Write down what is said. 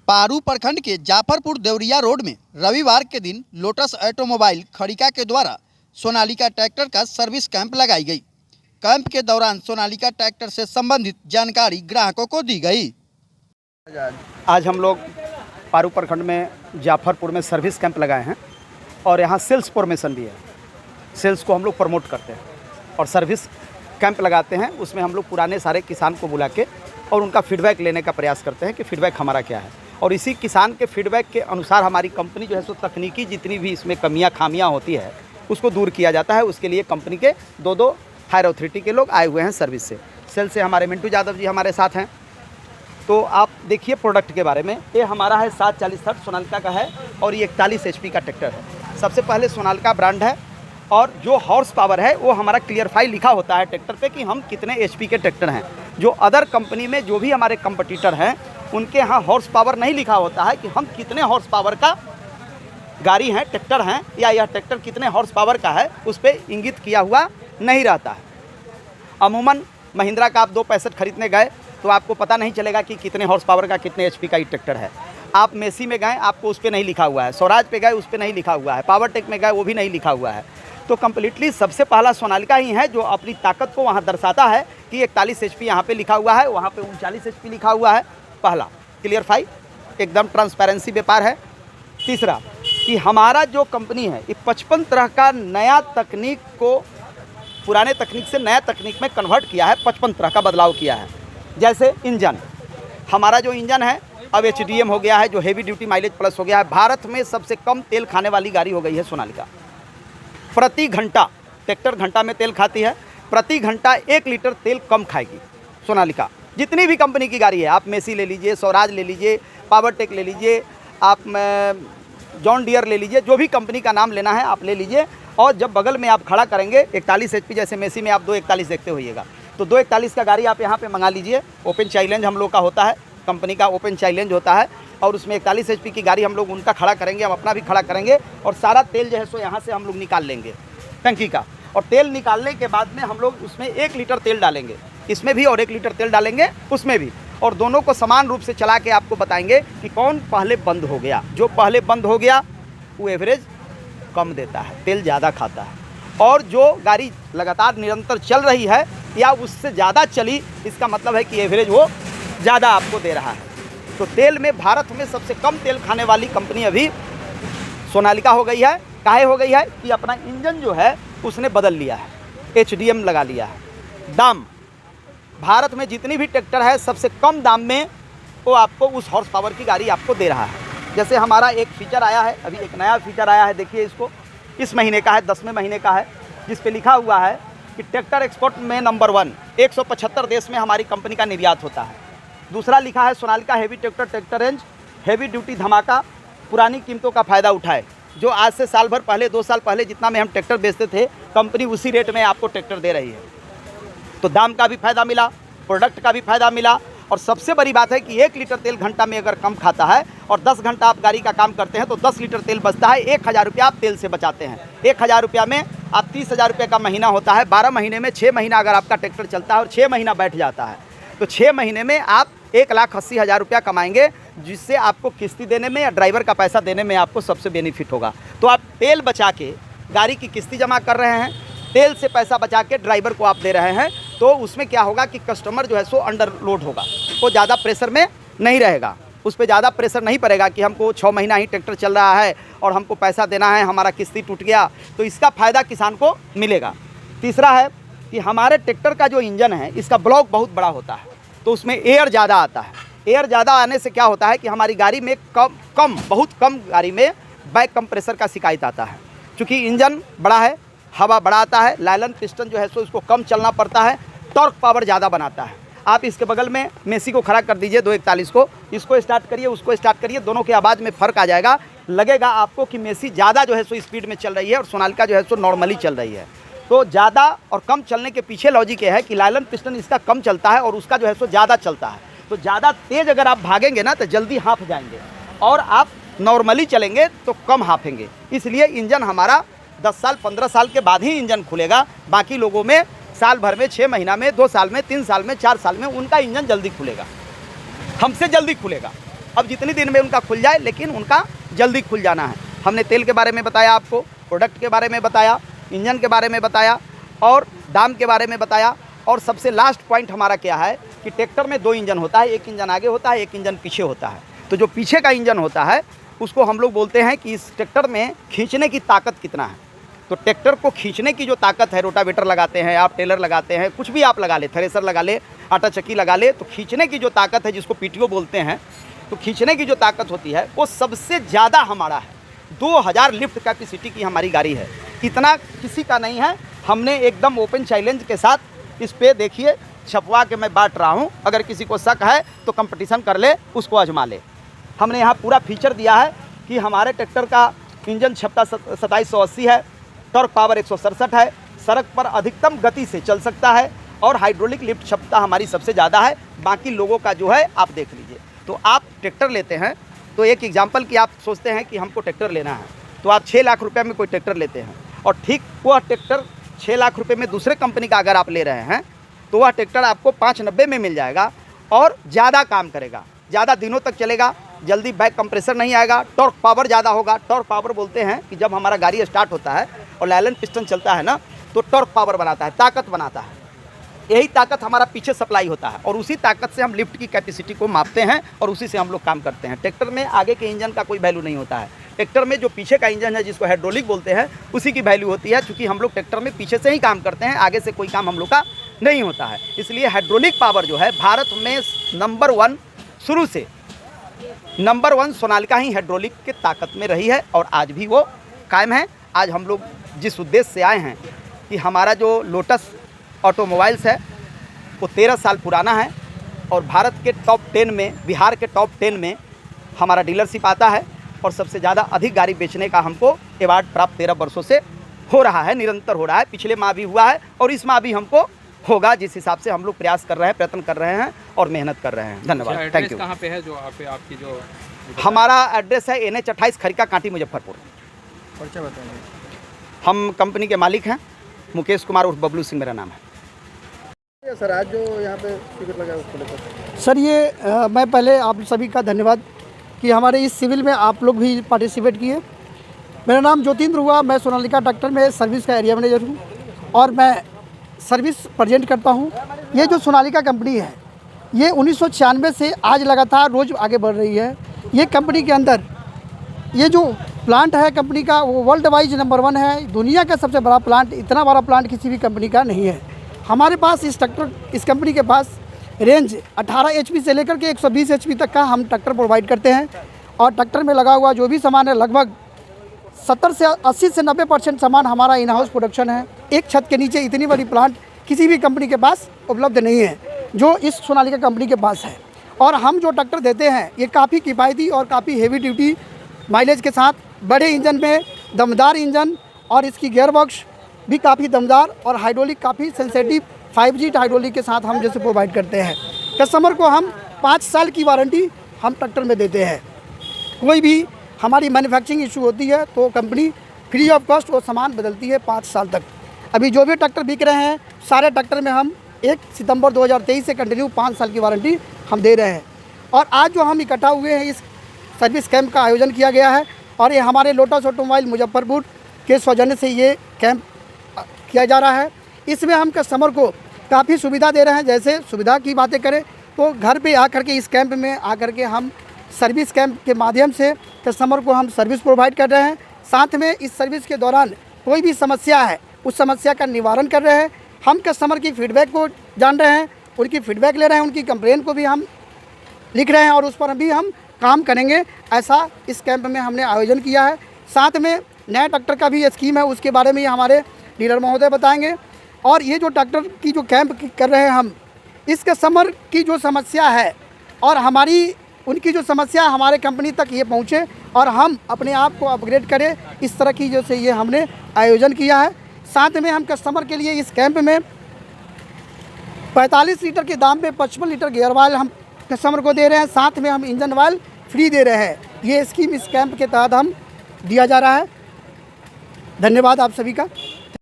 पारू प्रखंड के जाफरपुर देवरिया रोड में रविवार के दिन लोटस ऑटोमोबाइल खड़िका के द्वारा सोनालिका ट्रैक्टर का सर्विस कैंप लगाई गई। कैंप के दौरान सोनालिका ट्रैक्टर से संबंधित जानकारी ग्राहकों को दी गई। आज हम लोग पारू प्रखंड में जाफरपुर में सर्विस कैंप लगाए हैं और यहाँ सेल्स प्रमोशन भी है। सेल्स को हम लोग प्रमोट करते हैं और सर्विस कैंप लगाते हैं। उसमें हम लोग पुराने सारे किसान को बुला के और उनका फीडबैक लेने का प्रयास करते हैं कि फीडबैक हमारा क्या है, और इसी किसान के फीडबैक के अनुसार हमारी कंपनी जो है सो तकनीकी जितनी भी इसमें कमियां खामियां होती है उसको दूर किया जाता है। उसके लिए कंपनी के दो हायर अथॉरिटी के लोग आए हुए हैं सर्विस से। सेल से हमारे मिंटू यादव जी हमारे साथ हैं। तो आप देखिए प्रोडक्ट के बारे में। ये हमारा है 740 सोनालिका का है और ये 41 HP का ट्रैक्टर है। सबसे पहले सोनालिका ब्रांड है और जो हॉर्स पावर है वो हमारा क्लियरफाई लिखा होता है ट्रैक्टर पे कि हम कितने HP के ट्रैक्टर हैं। जो अदर कंपनी में जो भी हमारे कंपटीटर हैं उनके यहाँ हॉर्स पावर नहीं लिखा होता है कि हम कितने हॉर्स पावर का गाड़ी हैं, ट्रैक्टर हैं, या यह ट्रैक्टर कितने हॉर्स पावर का है उस पर इंगित किया हुआ नहीं रहता है। अमूमन महिंद्रा का आप 265 खरीदने गए तो आपको पता नहीं चलेगा कि कितने हॉर्स पावर का कितने HP का ये ट्रैक्टर है। आप मेसी में गए आपको उस पर नहीं लिखा हुआ है, स्वराज पे गए उस पर नहीं लिखा हुआ है, पावर टेक में गए वो भी नहीं लिखा हुआ है। तो कम्प्लीटली सबसे पहला सोनालिका ही है जो अपनी ताकत को वहाँ दर्शाता है कि 41 HP यहाँ पे लिखा हुआ है, वहाँ पे 39 HP लिखा हुआ है। पहला क्लियरफाई, एकदम ट्रांसपेरेंसी व्यापार है। तीसरा कि हमारा जो कंपनी है ये 55 तरह का नया तकनीक को पुराने तकनीक से नया तकनीक में कन्वर्ट किया है, 55 तरह का बदलाव किया है। जैसे इंजन, हमारा जो इंजन है अब HDM हो गया है, जो हेवी ड्यूटी माइलेज प्लस हो गया है। भारत में सबसे कम तेल खाने वाली गाड़ी हो गई है सोनालिका। प्रति घंटा, ट्रैक्टर घंटा में तेल खाती है, प्रति घंटा 1 लीटर तेल कम खाएगी सोनालिका। जितनी भी कंपनी की गाड़ी है, आप मेसी ले लीजिए, स्वराज ले लीजिए, पावर टेक ले लीजिए, आप जॉन डियर ले लीजिए, जो भी कंपनी का नाम लेना है आप ले लीजिए। और जब बगल में आप खड़ा करेंगे 41 HP, जैसे मेसी में आप 241 देखते होइएगा, तो 241 का गाड़ी आप यहाँ पे मंगा लीजिए। ओपन चैलेंज हम लोग का होता है, कंपनी का ओपन चैलेंज होता है और उसमें 41 HP की गाड़ी हम लोग उनका खड़ा करेंगे, हम अपना भी खड़ा करेंगे और सारा तेल जो है सो यहाँ से हम लोग निकाल लेंगे टंकी का। और तेल निकालने के बाद में हम लोग उसमें 1 लीटर तेल डालेंगे, इसमें भी, और 1 लीटर तेल डालेंगे उसमें भी, और दोनों को समान रूप से चला के आपको बताएंगे कि कौन पहले बंद हो गया। जो पहले बंद हो गया वो एवरेज कम देता है, तेल ज़्यादा खाता है, और जो गाड़ी लगातार निरंतर चल रही है या उससे ज़्यादा चली, इसका मतलब है कि एवरेज वो ज़्यादा आपको दे रहा है। तो तेल में भारत में सबसे कम तेल खाने वाली कंपनी अभी सोनालिका हो गई है। काहे हो गई है कि अपना इंजन जो है उसने बदल लिया है, HDM लगा लिया है। दाम, भारत में जितनी भी ट्रैक्टर है सबसे कम दाम में वो आपको उस हॉर्स पावर की गाड़ी आपको दे रहा है। जैसे हमारा एक फीचर आया है, अभी एक नया फीचर आया है, देखिए इसको, इस महीने का है, 10वें महीने का है, जिस पे लिखा हुआ है कि ट्रैक्टर एक्सपोर्ट में नंबर 1, 175 देश में हमारी कंपनी का निर्यात होता है। दूसरा लिखा है Sonalika heavy tractor, tractor range, heavy duty धमाका, पुरानी कीमतों का फ़ायदा उठाए। जो आज से साल भर पहले, 2 साल पहले जितना में हम ट्रैक्टर बेचते थे, कंपनी उसी रेट में आपको ट्रैक्टर दे रही है। तो दाम का भी फ़ायदा मिला, प्रोडक्ट का भी फ़ायदा मिला, और सबसे बड़ी बात है कि 1 लीटर तेल घंटा में अगर कम खाता है और 10 घंटा आप गाड़ी का काम करते हैं तो 10 लीटर तेल बचता है। 1000 रुपया आप तेल से बचाते हैं। 1000 रुपया में आप 30,000 रुपये का महीना होता है। 12 महीने में 6 महीना अगर आपका ट्रैक्टर चलता है और 6 महीना बैठ जाता है तो 6 महीने में आप 1,80,000 रुपया कमाएंगे, जिससे आपको किस्ती देने में या ड्राइवर का पैसा देने में आपको सबसे बेनिफिट होगा। तो आप तेल बचा के गाड़ी की किस्ती जमा कर रहे हैं, तेल से पैसा बचा के ड्राइवर को आप दे रहे हैं, तो उसमें क्या होगा कि कस्टमर जो है सो अंडर लोड होगा, वो ज़्यादा प्रेशर में नहीं रहेगा, उस पर ज़्यादा प्रेशर नहीं पड़ेगा कि हमको 6 महीना ही ट्रैक्टर चल रहा है और हमको पैसा देना है, हमारा किस्ती टूट गया, तो इसका फ़ायदा किसान को मिलेगा। तीसरा है कि हमारे ट्रैक्टर का जो इंजन है इसका ब्लॉक बहुत बड़ा होता है, तो उसमें एयर ज़्यादा आता है। एयर ज़्यादा आने से क्या होता है कि हमारी गाड़ी में बहुत कम गाड़ी में बैक कंप्रेसर का शिकायत आता है। चूँकि इंजन बड़ा है, हवा बड़ा आता है, लाइलन पिस्टन जो है सो इसको कम चलना पड़ता है, टॉर्क पावर ज़्यादा बनाता है। आप इसके बगल में मेसी को खड़ा कर दीजिए 241 को, इसको स्टार्ट करिए, उसको स्टार्ट करिए, दोनों के आवाज़ में फ़र्क आ जाएगा। लगेगा आपको कि मेसी ज़्यादा जो है सो स्पीड में चल रही है और सोनालिका जो है सो नॉर्मली चल रही है। तो ज़्यादा और कम चलने के पीछे लॉजिक ये है कि लाइलन पिस्टन इसका कम चलता है और उसका जो है सो ज़्यादा चलता है। तो ज़्यादा तेज़ अगर आप भागेंगे ना तो जल्दी हाँफ जाएंगे, और आप नॉर्मली चलेंगे तो कम हाँफेंगे। इसलिए इंजन हमारा 10 साल 15 साल के बाद ही इंजन खुलेगा। बाकी लोगों में साल भर में, 6 महीना में, 2 साल में, 3 साल में, 4 साल में उनका इंजन जल्दी खुलेगा, हमसे जल्दी खुलेगा। अब जितनी दिन में उनका खुल जाए, लेकिन उनका जल्दी खुल जाना है। हमने तेल के बारे में बताया, आपको प्रोडक्ट के बारे में बताया, इंजन के बारे में बताया और दाम के बारे में बताया। और सबसे लास्ट पॉइंट हमारा क्या है कि ट्रैक्टर में 2 इंजन होता है, एक इंजन आगे होता है, एक इंजन पीछे होता है। तो जो पीछे का इंजन होता है उसको हम लोग बोलते हैं कि इस ट्रैक्टर में खींचने की ताकत कितना है। तो ट्रैक्टर को खींचने की जो ताकत है, रोटावेटर लगाते हैं आप, टेलर लगाते हैं, कुछ भी आप लगा ले, थ्रेसर लगा ले, आटा चक्की लगा ले, तो खींचने की जो ताकत है जिसको पीटीओ बोलते हैं, तो खींचने की जो ताकत होती है वो सबसे ज़्यादा हमारा है। 2000 लिफ्ट कैपेसिटी की हमारी गाड़ी है, इतना किसी का नहीं है। हमने एकदम ओपन चैलेंज के साथ इस पे देखिए छपवा के मैं बांट रहा हूँ। अगर किसी को शक है तो कंपटीशन कर ले, उसको आजमा ले। हमने यहाँ पूरा फीचर दिया है कि हमारे ट्रैक्टर का इंजन क्षमता 2780 है, टॉर्क पावर 167 है, सड़क पर अधिकतम गति से चल सकता है और हाइड्रोलिक लिफ्ट क्षमता हमारी सबसे ज़्यादा है। बाकी लोगों का जो है आप देख लीजिए। तो आप ट्रैक्टर लेते हैं तो एक एग्जाम्पल कि आप सोचते हैं कि हमको ट्रैक्टर लेना है, तो आप 6 लाख रुपये में कोई ट्रैक्टर लेते हैं और ठीक वह ट्रैक्टर 6 लाख रुपये में दूसरे कंपनी का अगर आप ले रहे हैं तो वह ट्रैक्टर आपको 590 में मिल जाएगा और ज़्यादा काम करेगा, ज़्यादा दिनों तक चलेगा, जल्दी बैक कंप्रेसर नहीं आएगा, टॉर्क पावर ज़्यादा होगा। टॉर्क पावर बोलते हैं कि जब हमारा गाड़ी स्टार्ट होता है और लैलन पिस्टन चलता है ना, तो टॉर्क पावर बनाता है, ताकत बनाता है। यही ताकत हमारा पीछे सप्लाई होता है और उसी ताकत से हम लिफ्ट की कैपेसिटी को मापते हैं और उसी से हम लोग काम करते हैं। ट्रैक्टर में आगे के इंजन का कोई वैल्यू नहीं होता है। ट्रैक्टर में जो पीछे का इंजन है जिसको हाइड्रोलिक बोलते हैं, उसी की वैल्यू होती है, क्योंकि हम लोग ट्रैक्टर में पीछे से ही काम करते हैं, आगे से कोई काम हम लोग का नहीं होता है। इसलिए हाइड्रोलिक पावर जो है भारत में नंबर 1, शुरू से नंबर 1 सोनालिका ही हाइड्रोलिक के ताकत में रही है और आज भी वो कायम है। आज हम लोग जिस उद्देश्य से आए हैं कि हमारा जो लोटस ऑटोमोबाइल्स है वो 13 साल पुराना है और भारत के टॉप 10 में, बिहार के टॉप 10 में हमारा डीलरशिप आता है और सबसे ज़्यादा अधिक गाड़ी बेचने का हमको अवार्ड प्राप्त 13 वर्षों से हो रहा है, निरंतर हो रहा है। पिछले माह भी हुआ है और इस माह भी हमको होगा, जिस हिसाब से हम लोग प्रयास कर रहे हैं, प्रयत्न कर रहे हैं और मेहनत कर रहे हैं। धन्यवाद, थैंक यू। कहाँ पे है जो आपकी जो हमारा एड्रेस है NH 28 खरिका कांटी मुजफ्फरपुर। परिचय बताएंगे? हम कंपनी के मालिक हैं, मुकेश कुमार उर्फ बबलू सिंह मेरा नाम है। सर आज जो यहाँ पे शिविर लगा है उसको लेकर सर ये मैं पहले आप सभी का धन्यवाद कि हमारे इस सिविल में आप लोग भी पार्टिसिपेट किए। मेरा नाम ज्योतिन्द्र हुआ, मैं सोनालिका ट्रैक्टर में सर्विस का एरिया मैनेजर हूँ और मैं सर्विस प्रेजेंट करता हूँ। ये जो सोनालिका कंपनी है ये 1996 से आज लगातार रोज़ आगे बढ़ रही है। ये कंपनी के अंदर ये जो प्लांट है कंपनी का वो वर्ल्ड वाइज नंबर 1 है। दुनिया का सबसे बड़ा प्लांट, इतना बड़ा प्लांट किसी भी कंपनी का नहीं है। हमारे पास इस कंपनी के पास रेंज 18 HP से लेकर के 120 HP तक का हम ट्रैक्टर प्रोवाइड करते हैं और ट्रैक्टर में लगा हुआ जो भी सामान है लगभग 70 से 80 से 90% सामान हमारा इन हाउस प्रोडक्शन है। एक छत के नीचे इतनी बड़ी प्लांट किसी भी कंपनी के पास उपलब्ध नहीं है जो इस सोनालिका कंपनी के पास है। और हम जो ट्रैक्टर देते हैं ये काफ़ी किफ़ायती और काफ़ी हेवी ड्यूटी माइलेज के साथ, बड़े इंजन में दमदार इंजन और इसकी गियर बॉक्स भी काफ़ी दमदार और हाइड्रोलिक काफ़ी सेंसिटिव 5G हाइड्रोलिक के साथ हम जैसे प्रोवाइड करते हैं। कस्टमर को हम 5 साल की वारंटी हम ट्रैक्टर में देते हैं। कोई भी हमारी मैन्युफैक्चरिंग इशू होती है तो कंपनी फ्री ऑफ कॉस्ट वो सामान बदलती है 5 साल तक। अभी जो भी ट्रैक्टर बिक रहे हैं सारे ट्रैक्टर में हम 1 सितंबर 2023 से कंटिन्यू 5 साल की वारंटी हम दे रहे हैं। और आज जो हम इकट्ठा हुए हैं इस सर्विस कैंप का आयोजन किया गया है और ये हमारे लोटस ऑटोमोबाइल मुजफ्फरपुर के सौजन्य से ये कैंप किया जा रहा है। इसमें हम कस्टमर को काफ़ी सुविधा दे रहे हैं। जैसे सुविधा की बातें करें तो घर पे आकर के इस कैंप में आकर के हम सर्विस कैंप के माध्यम से कस्टमर को हम सर्विस प्रोवाइड कर रहे हैं। साथ में इस सर्विस के दौरान कोई भी समस्या है उस समस्या का निवारण कर रहे हैं। हम कस्टमर की फीडबैक को जान रहे हैं, उनकी फीडबैक ले रहे हैं, उनकी कंप्लेन को भी हम लिख रहे हैं और उस पर भी हम काम करेंगे। ऐसा इस कैंप में हमने आयोजन किया है। साथ में नया ट्रैक्टर का भी स्कीम है, उसके बारे में हमारे डीलर महोदय बताएंगे। और ये जो ट्रैक्टर की जो कैंप कर रहे हैं हम, इस कस्टमर की जो समस्या है और हमारी उनकी जो समस्या हमारे कंपनी तक ये पहुँचे और हम अपने आप को अपग्रेड करें, इस तरह की जो से ये हमने आयोजन किया है। साथ में हम कस्टमर के लिए इस कैंप में 45 लीटर के दाम पे 55 लीटर गियर ऑयल हम कस्टमर को दे रहे हैं। साथ में हम इंजन ऑयल फ्री दे रहे हैं। ये स्कीम इस कैंप के तहत हम दिया जा रहा है। धन्यवाद आप सभी का।